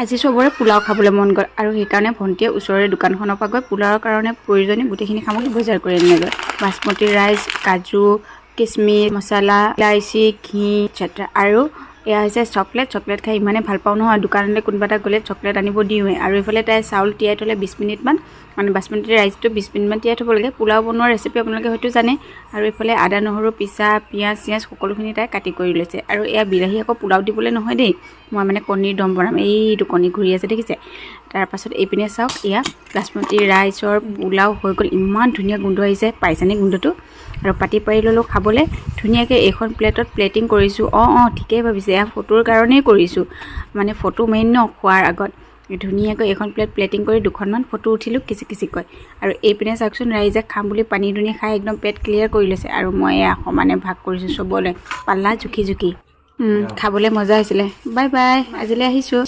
আজি চবৰে পোলাও খাবলৈ মন গ'ল আৰু সেইকাৰণে ভণ্টিয়ে ওচৰৰে দোকানখনৰ পৰা গৈ পোলাওৰ কাৰণে প্ৰয়োজনীয় গোটেইখিনি সামগ্ৰী বজাৰ কৰি আনিলে। বাসমতি ৰাইচ, কাজু, কিচমিচ, মছলা, ইলাইচি, ঘি etc. আৰু এয়া হৈছে চকলেট খাই ইমানে ভাল পাওঁ নহয়, দোকানলৈ কোনোবা এটা গ'লে চকলেট আনিব দিওঁৱে। আৰু এইফালে তাই চাউল তিয়াই থ'লে 20 মিনিটমান, মানে বাসমতি ৰাইচটো 20 মিনিটমান তিয়াই থ'ব লাগে। পোলাও বনোৱাৰ ৰেচিপি আপোনালোকে হয়তো জানে। আৰু এইফালে আদা নহৰু পিছা, পিঁয়াজ সকলোখিনি তাই কাটি কৰি লৈছে। আৰু এয়া বিলাহী আকৌ পোলাও দিবলৈ নহয় দেই, মই মানে কণীৰ দম বনাম। এইটো কণী ঘূৰি আছে দেখিছে। তাৰপাছত এইপিনে চাওক, এয়া বাসমতি ৰাইচৰ পোলাও হৈ গ'ল। ইমান ধুনীয়া গোন্ধ আহিছে, পাইছেনে গোন্ধটো? আৰু পাতি পাৰি ল'লোঁ খাবলৈ ধুনীয়াকৈ। এইখন প্লেটত প্লেটিং কৰিছোঁ। ঠিকেই ভাবিছে, এয়া ফটোৰ কাৰণেই কৰিছোঁ, মানে ফটো মেইন ন খোৱাৰ আগত। ধুনীয়াকৈ এইখন প্লেটিং কৰি দুখনমান ফটো উঠিলোঁ কিচিকৈ। আৰু এইপিনে চাওকচোন, ৰাইজে খাম বুলি পানী দুনি খাই একদম পেট ক্লিয়াৰ কৰি লৈছে। আৰু মই এয়া সমানে ভাগ কৰিছোঁ চবলৈ, পাল্লা জুখি। খাবলৈ মজা হৈছিলে। বাই বাই, আজিলৈ আহিছোঁ।